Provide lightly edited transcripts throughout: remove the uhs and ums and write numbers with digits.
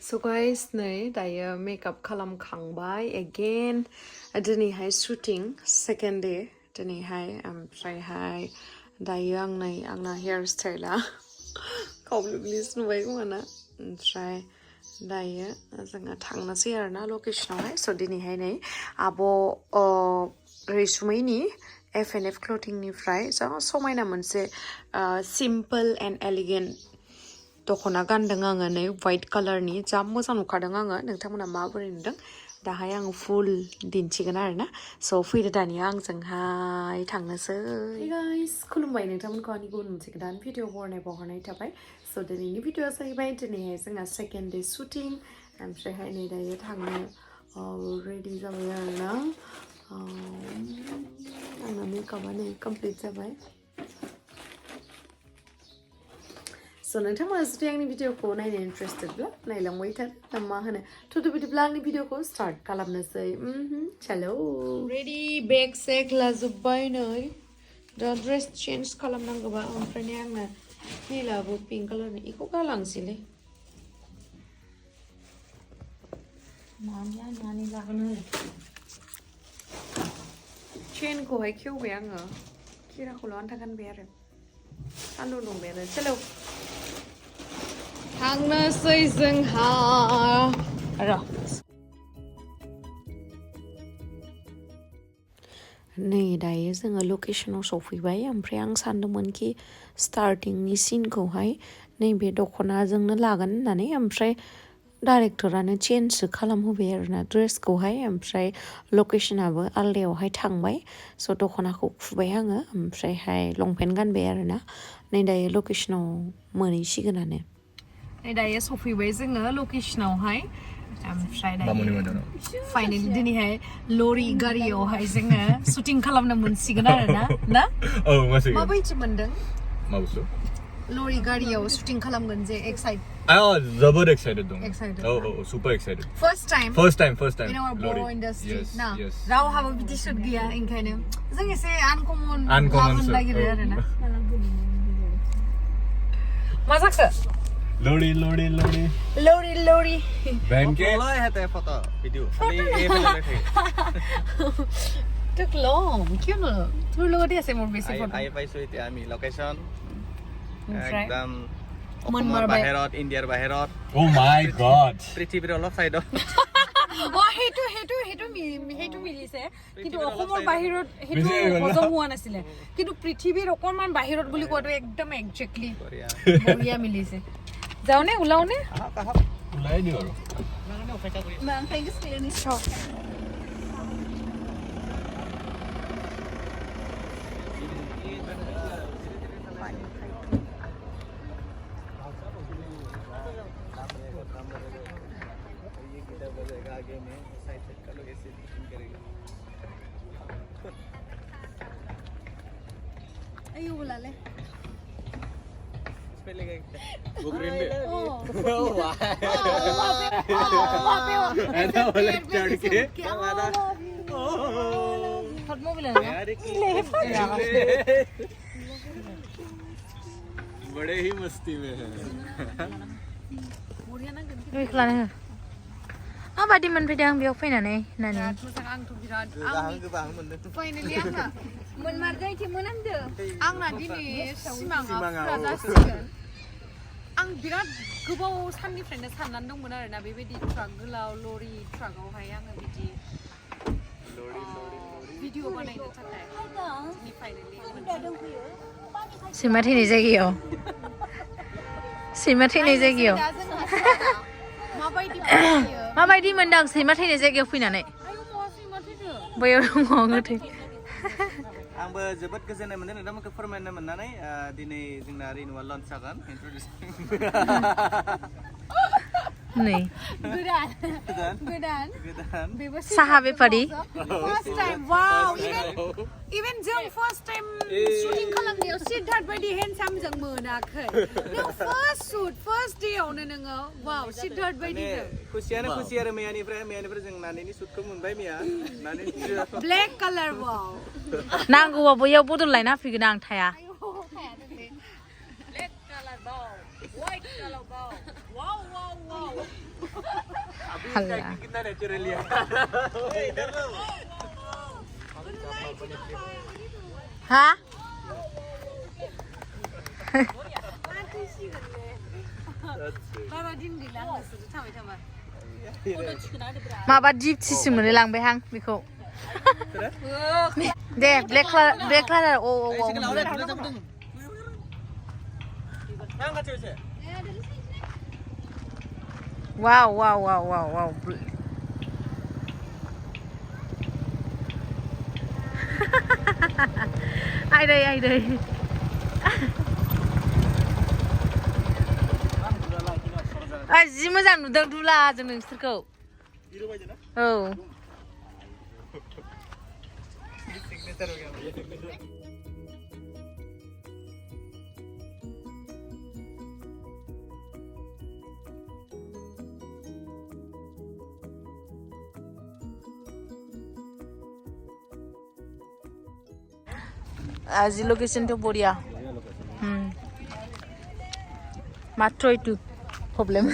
So guys, नै दायो makeup खालामखांबाय again. दिनैहाय shooting second day. दिनैहाय ओमफ्रायहाय दायो आंना hair style आ कमप्लिटली नुबाय खोमाना ओमफ्राय दायो जोङो थांनोसै आरोना लकेशनावहाय स दिनैहाय नै आब' रैसुमैनि F&F क्लथिंनिफ्राय जा समायना मोनसे simple and elegant दख'ना गानदों आङो नै white कालारनि जा मोजां नुखादों आङो नोंथांमोना माबोरै नुदों दाहाय आङो फुल दिन्थिगोन आरोना स फैदो दानिया आंजोंहाय थांनोसै गाइस खुलुमबाय नोंथांमोनखौ आंनि गुबुन मोनसे गोदान भिडिअ बरनाय थाबाय स दिनैनि भिडिअआ जाहैबाय दिनैहाय जोंना सेकेन्ड डे शुटिं ओमफ्रायहाय नै दायो थांनो रेडि जाबाय आरोना आंना मेकआपआ नै कमप्लिट जाबाय So नोंथांमोना जुदि आंनि भिडिअखौ नायनो इन्ट्रेस्टेडब्ला नायलांबाय था मा होनो थुदु बिदिब्ला आंनि भिडिअखौ स्टार्ट खालामनोसै चलो रेडि बेग सेग लाजोब्बाय नै दा ड्रेस चेन्ज खालामनांगौबा ओमफ्राय आंना हिलाबो पिंक कालारनि इखौ गालांसैलै नानि लागोन चेनखौहाय खेवबाय आङो खिराखौल' आन्था गानबाय आरो सान्दुं दुंबाय आरो चलो थांनोसै जोंहा र' नै दायो जोङो लकेशनाव सफैबाय ओमफ्राय आं सानदोंमोनखि स्टार्टिंनि सिनखौहाय नैबे दख'नाजोंनो लागोन होननानै ओमफ्राय डाइरेक्टरानो चेन्जसो खालामहोबाय आरोना ड्रेसखौहाय ओमफ्राय लकेशनाबो आलदायावहाय थांबाय स दख'नाखौ खुबाय आङो ओमफ्रायहाय लंपेन्ट गानबाय आरोना नै दायो लकेशनाव मोनहैसिगोनानो नै दायो सफैबाय जोङो लकेशनावहाय ओमफ्राय दायो फाइनालि दिनैहाय लरि गारियावहाय जोङो शुटिं खालामनो मोनसिगोन आरोना ना औ माबायदि मोनदों मा बुस्थु लरि गारियाव शुटिं खालामगोन जे जोबोद एक्साइटेड दं औ super excited first time in our बर' industry ना रावहाबो बिदि शुट गैया ओंखायनो जों एसे आनकमन लानो नागिरो आरोना मा जाखो Lori Banke Follow है ते फोटो वीडियो took long क्यों ना তোর লগতে আছে মোৰ বেছি ফটো আই পাইছো এতিয়া আমি লোকেশন একদম মনমাৰ বাহিৰত ইণ্ডিয়াৰ বাহিৰত Oh my god পৃথিৱীৰ অলপ সাইডত হেতু মিলিছে কিন্তু অসমৰ বাহিৰত হেতু হজম হোৱা নাছিলে কিন্তু পৃথিৱীৰ অকমান বাহিৰত বুলি কোৱাটো একদম এক্সাক্টলি বঢ়িয়া মিলিছে যাওনে উলাওনে উলাই দিও আৰু মান থ্যাঙ্কস ক্লিয়ারলি শপ ayo बुला ले वो ग्रीन पे चढ़ के बड़े ही मस्ती में है माबादि मोनफैदों आं बेयाव फैनानै नानि मोजां आंथ' बिराद गोबां मोनदों फाइनालि आंना मोनमारगायथि मोनामदो आंना दिनै सिमाङा फुरा जासिगोन आं बिराद गोबाव साननिफ्रायनो साननानै दंमोन आरोना बेबायदि ट्राक गोलाव लरि ट्राकआवहाय आङो बिदि भिडिअ बानायनो थाखाय दिनै फाइनालि सैमा थैनाय जायगायाव माबायदि मोनदां सैमा थैनाय जायगायाव फैनानै बैयाव दङ गोथै आंबो जोबोद गोजोननाय मोनदों नोंथांमोनखौ फोरमायनो मोननानै दिनै जोंना रिनिउवाल लन्च जागोन नै गोदान साहा बेफारि फार्स्ट टाइम वाव इभेन जों फार्स्ट टाइम शुटिं खालामनायाव सिद्धार्थ बायदि हेन्डसाम जों मोनाखै नों फार्स्ट डे आवनो नोङो वाव सिद्धार्थ बायदि खुसि आरो मैयानिफ्राय जों नानिनि शुटखौ मोनबाय मैया नानिनि ब्लेक कालार वाव नांगौबा बैयाव बदल लायना फैगोन आं थाया ब्लेक कालार वाव व्हाइट कालार वाव Alah. Kita natural ya. Hah? Maba jeep sisi mono langbai hang biko. De black color oh. Wow. Ai đây. Jि मोजां नुदों दुला जों नोंसोरखौ औ আজি লোকেশনটো বঢ়িয়া মাত্ৰ এইটো problem.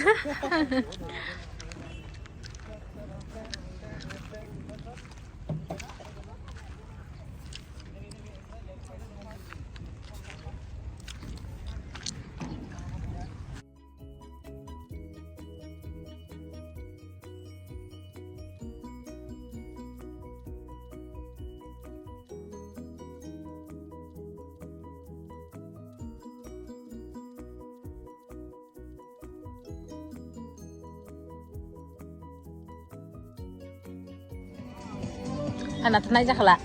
Anak tenang aja lah.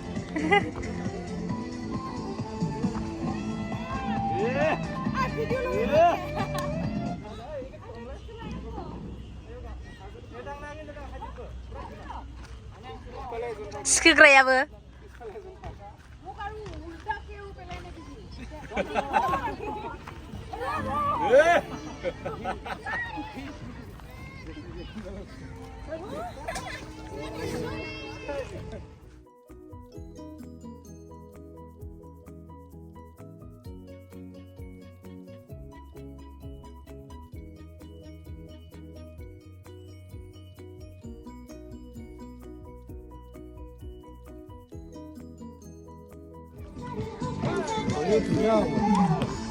Sekira ya bu.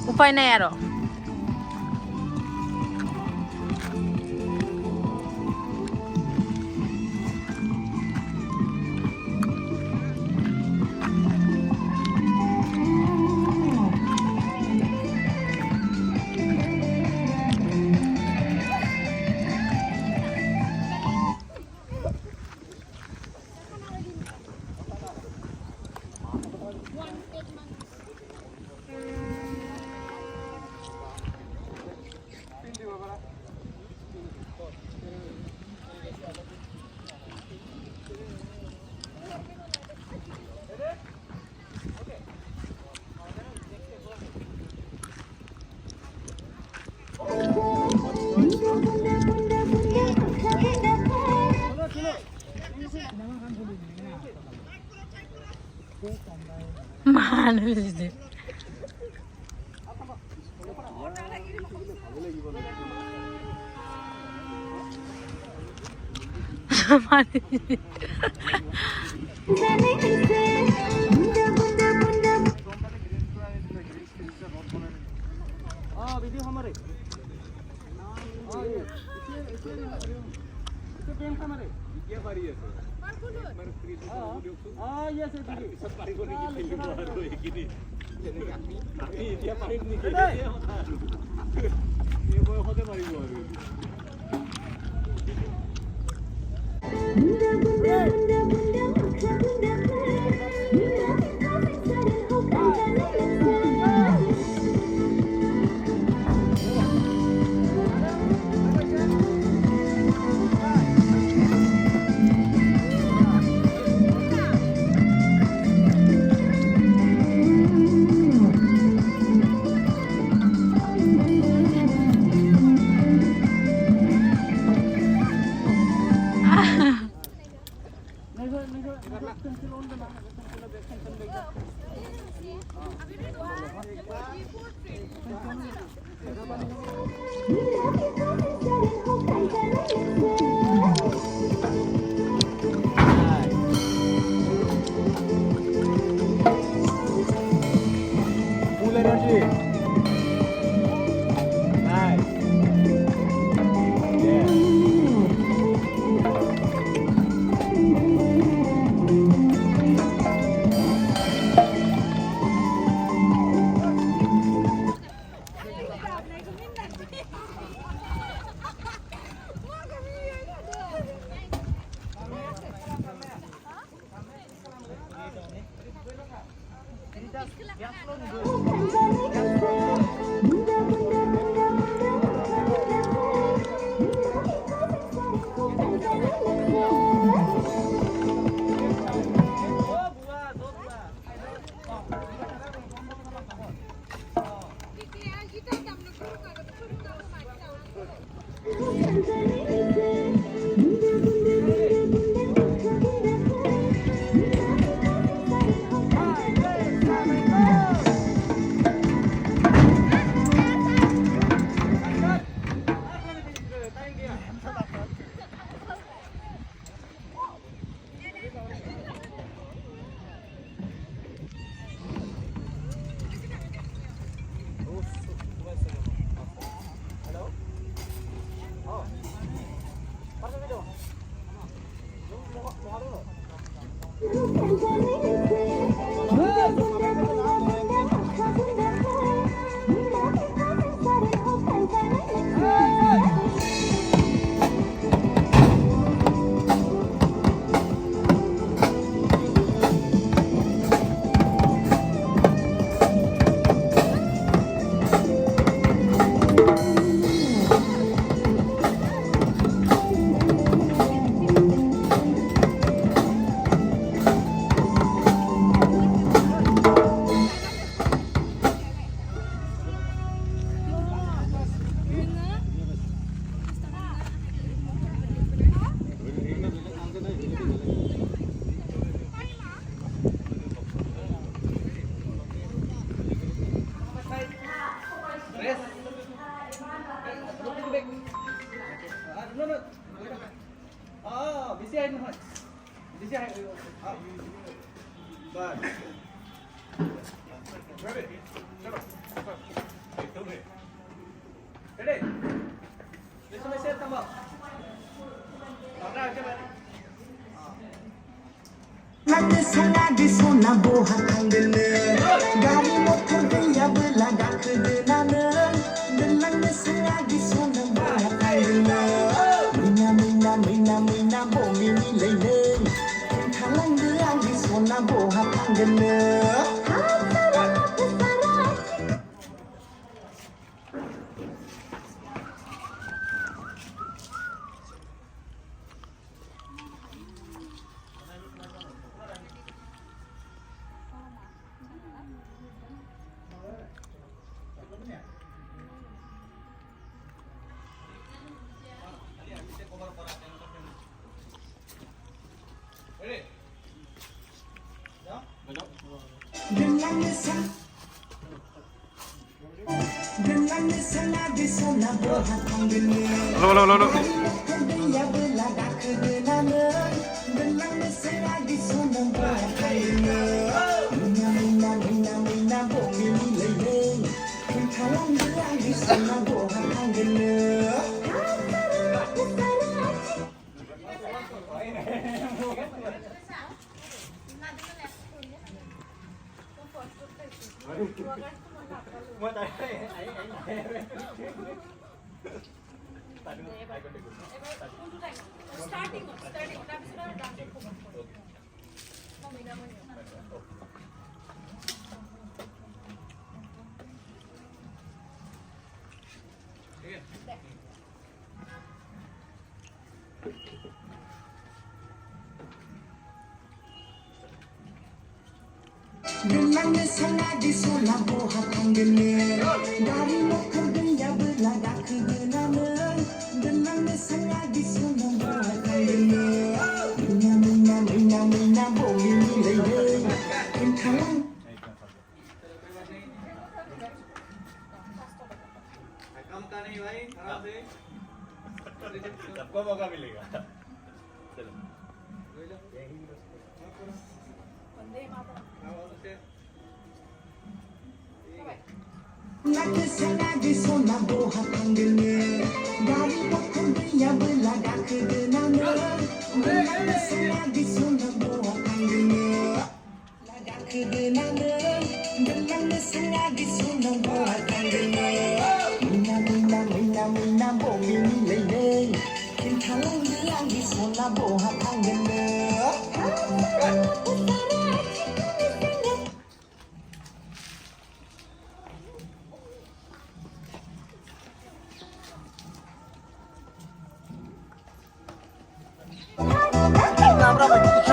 Upay na yaro. Mana sih? Video हमारे हमारे क्या बारी है ये से सब पारी को नहीं खेलने वाला है कि नहीं ये पारी नहीं खेलने ये वो होते पारी को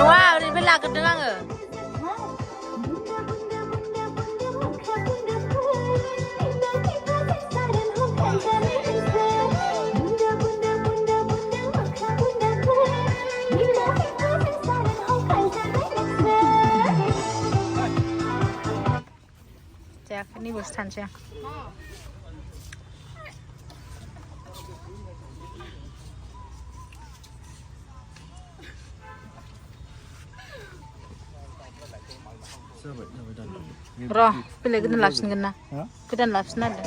Wah, ini bela kedeng nge. दसे थानोसै आं र' बेलेग गोदान लाफिनगोन ना गोदान लाफिन आरो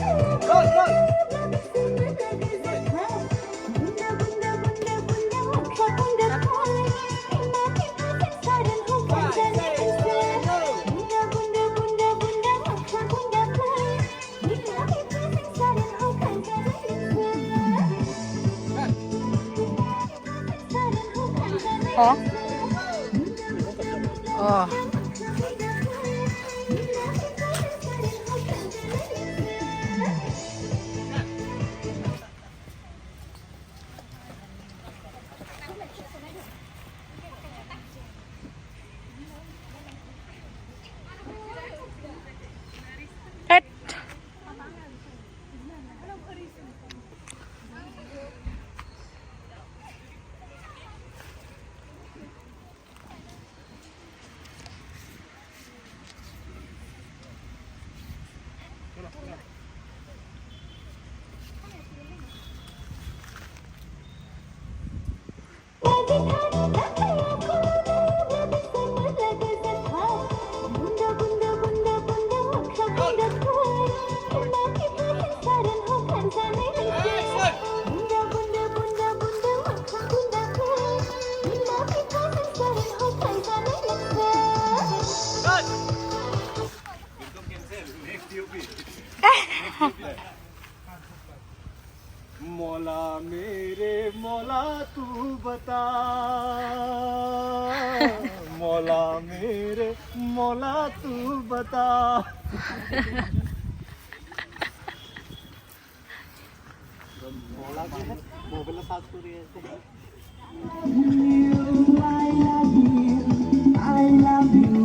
मौला मेरे मौला तू बता मौला मेरे मौला तू बता मौला के है मोबाइल साथ पूरी है I love you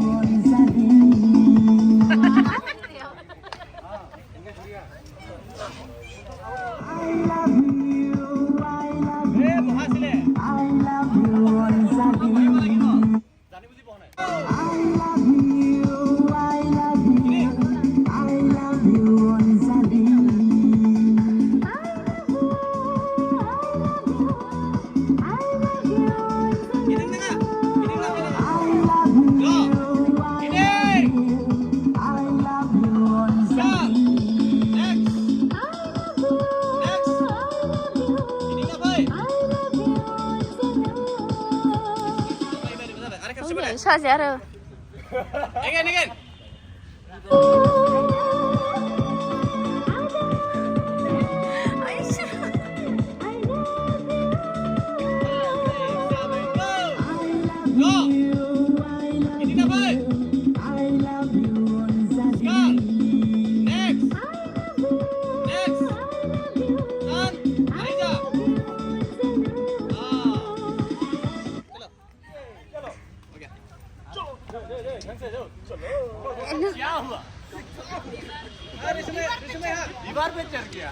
사지 알아. Again. दीवार पे चढ़ गया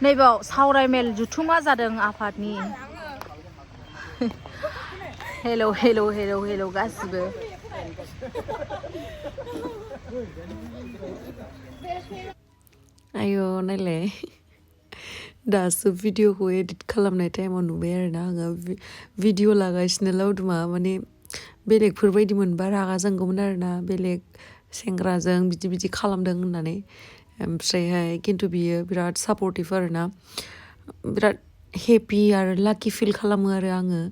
नैबाव सावरायमेल जुथुमा जादों आफादनि हेलौ हेलौ हेलौ हेलौ गासिबो आयो नायलाय दासो भिडिअखौ एडिट खालामनाय टाइमाव नुबाय आरोना आङो भिडिअ लागासिनो लावदुमा माने बेलेगफोर बायदि मोनबा रागा जोंगौमोन आरोना बेलेग सेंग्राजों बिदि खालामदों होननानै ओमफ्रायहाय खिन्थु बियो बिराद सापर्टिभ आरोना बिराद हेपि आरो लाकि फिल खालामो आरो आङो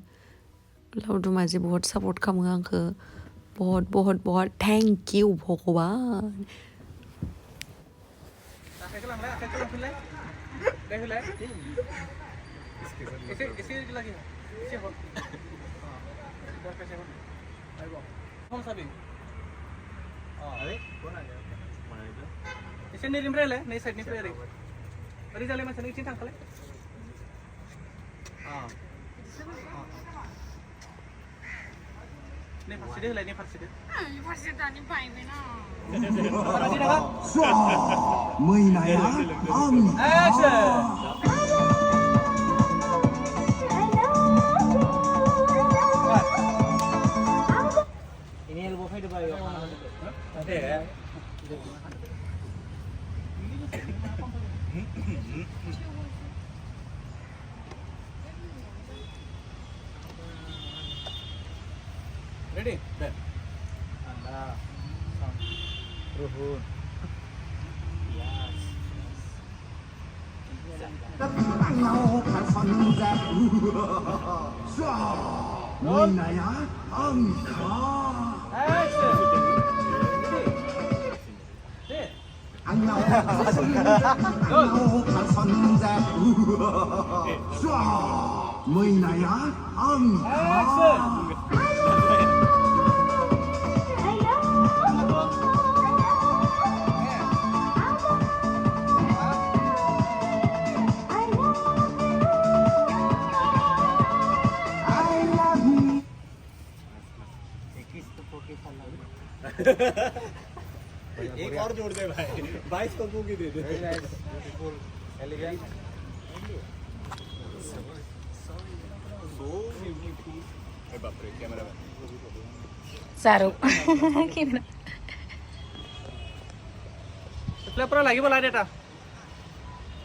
लाउदुमा जे बहुत सापर्ट खालामो आंखौ बहुत थेंक इउ भगवान एसे नैनिफ्राय ले नै साइडनिफ्राय ओरै ओरै जालाय मानसिया नोंथिं थांखालाय नै फारसेदो होलाय नै फारसेदो फारसे दानि बायबायना Mwina ini elbow fade ba yo ade ready ben anda ruhun एक और जोड़ दे भाई 22 को की दे दे एलिगेंट ए बाप रे camera Saru. Gimana? Flipper lagi bola data.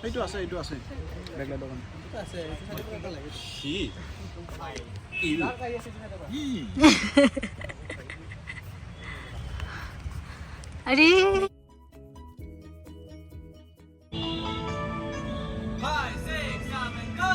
Itu আছে backlight dokan itu আছে lagi Si. Adi. 5, 6, 7 and go.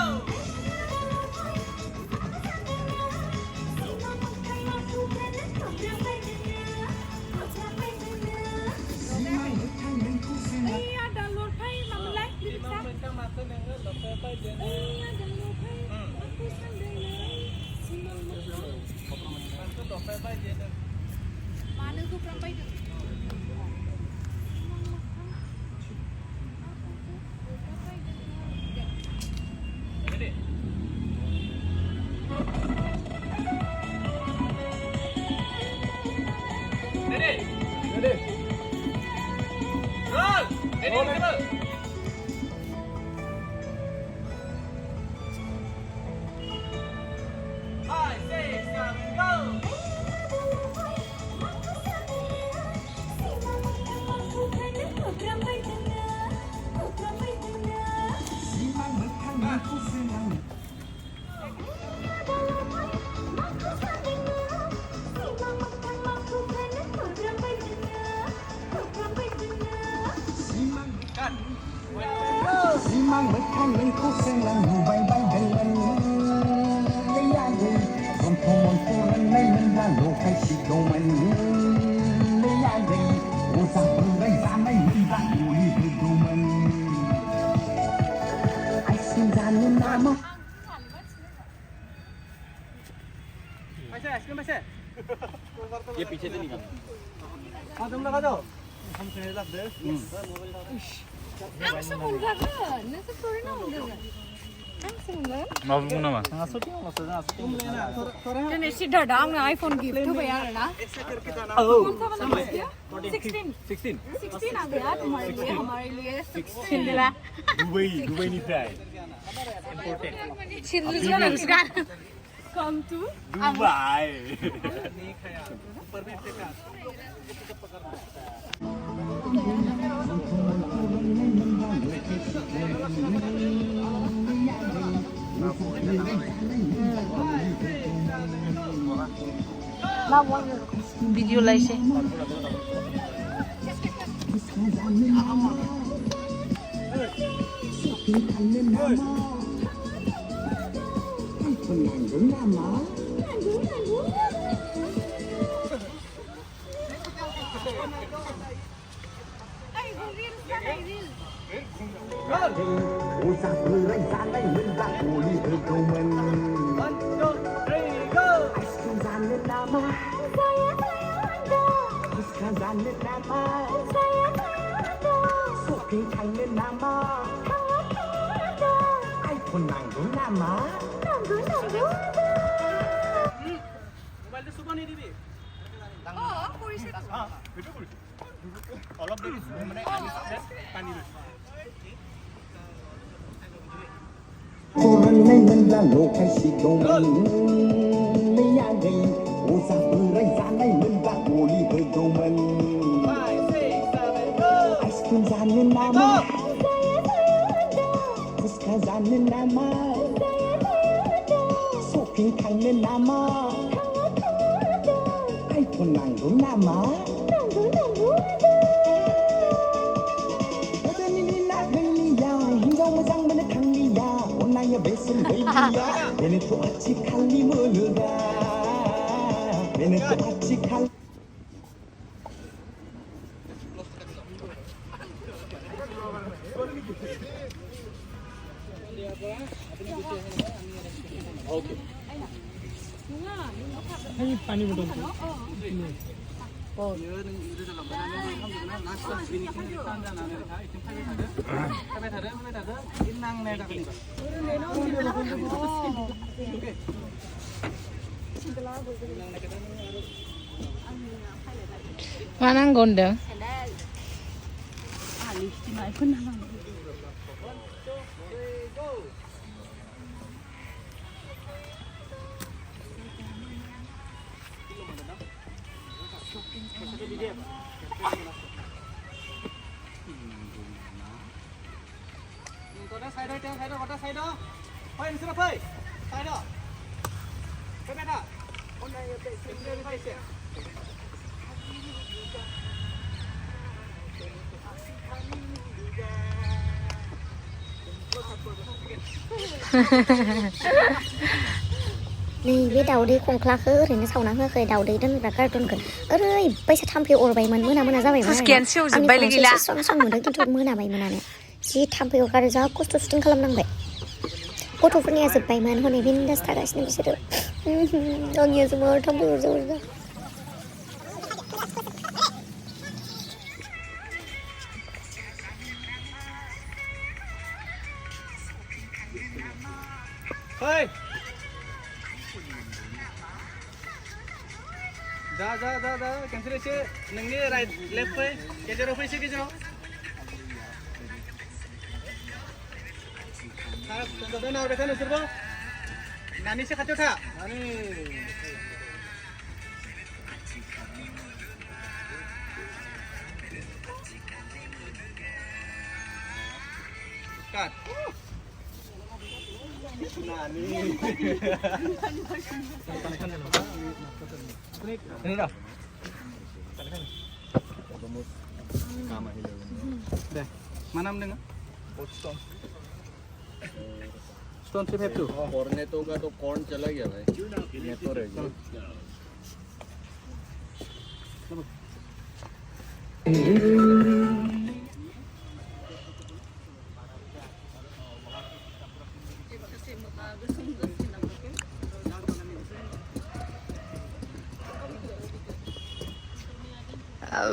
ये पीछे से निकाल हाँ तुम लगा दो हम से लग दे माबू ना मा Jadi si dadang na iPhone gift tu bayar na. 16 16 आ गया हमारे लिए 16 दिला. दुबई नहीं था Imported. Chilli juga bagus kan? Come to Dubai Video laise. Mana gondeng? Này biết đầu đi cùng khla khứ thì nó sau nó khơi đầu đi đến là cái trôn cần ơi bây giờ tham phiêu ở bảy mìnhมื่อ ra bảy mình Scan siêu dừng bay lagi lah. xong mình đấy cáiมื่อ bảy mình này chỉ tham phiêu cái ra cốt tốt tính khalamw vậy cốt tốt phân dừng bảy mình hôm nay bên đã start cái này bisa được đâu nhiều semua tham phiêu rồi Hey! जा cancel एसे नोंनि right left फै गेजेराव फैसे गेजेराव थांदों नाव देखा नोंसोरबो नानि एसे खाथियाव था नानि काट नानि ini dah. Deh, mana mendengar? Stone. Stone 352. Cornetto का तो कॉर्न चला गया भाई ये तो रह गया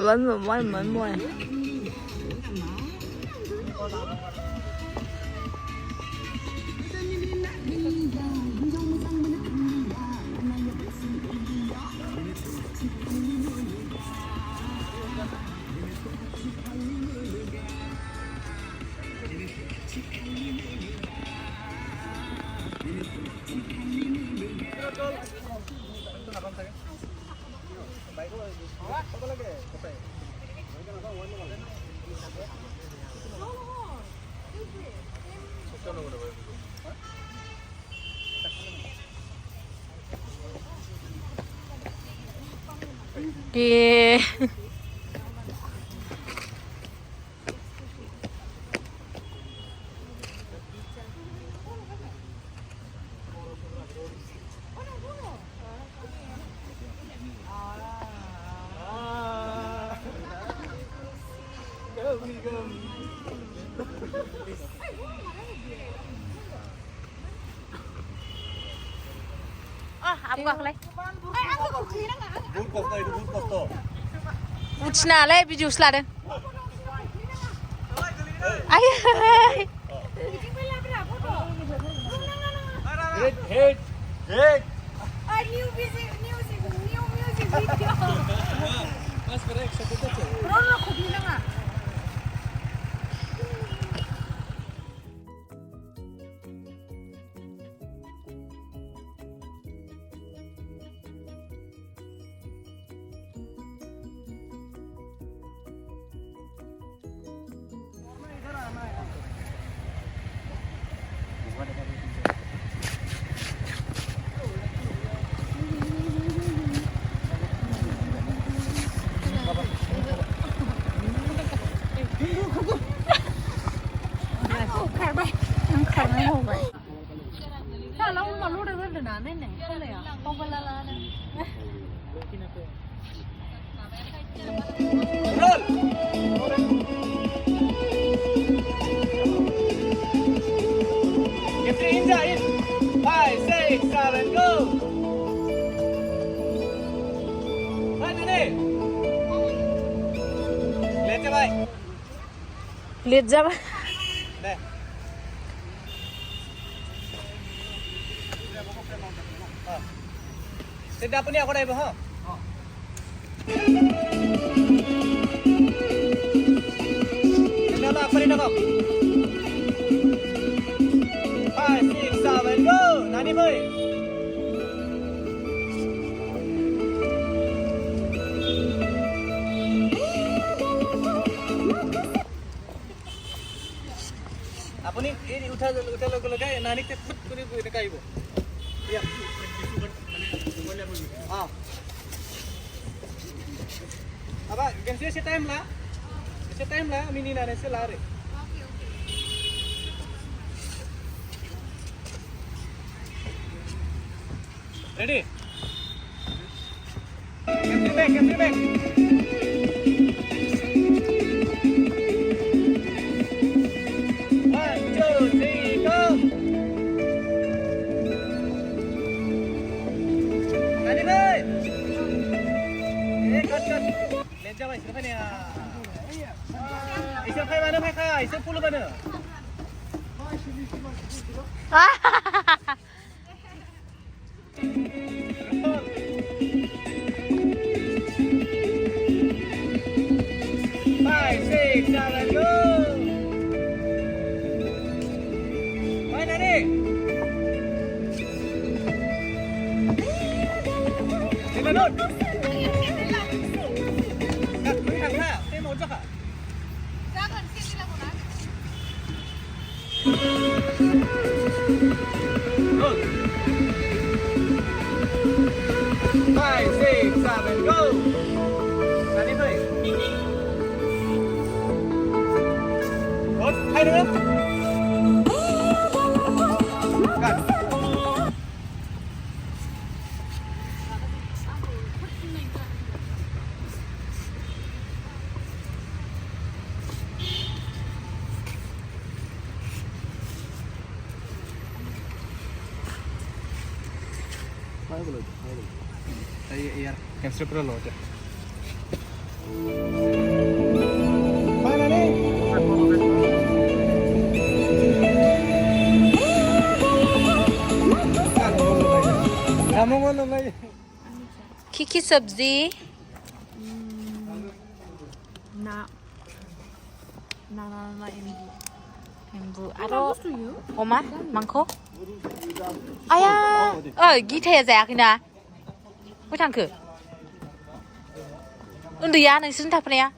Vẫn vẫn mua. 예. 아빠 그래. 우치나래 비주 슬라데. 아이. Hit. New music video. Mas correct, sakit aja. Rono aku bilang ah. wngkarbai. Kalau mau lu udah benar nih, kan ya? Pembelalan. Get in, 5, 6, 7, go. Mana ni? Lihat coba. Lihat jam. Deh. Sedap punya aku dah ibu, ha? Sedap lah, apa ni nak? 5, 6, 7, go. Nani boy. Apa ni? Ini udah lagi. Nani tepuk kuni dekat ibu. Ya. Ah. Apa? Ganti si time lah. Si time lah. Mini nane si lari. Ready? Get back. 1, 2, 3, go. Nani boy. Cut. Lihat jam siapa ni? Isap kai mana kai? Isap 10 mana? Five, 6, 7, go. Mana ni? Sebenarnya. Kat, mwngthang ha. Saya mau cakap. Jangan sini lah Mwna. Go. 5, 6, 7, go. Nani boy. Hai nữa. Cắt. Iya, cancel pro lo aja. Mana nih? mwngwn lagi. Kiki sabzi. Na embu. Aro oma mangko. Ayah. Gite जायाखैना. Bữa thằng cử. Udah ya, nang sini tak pernah ya.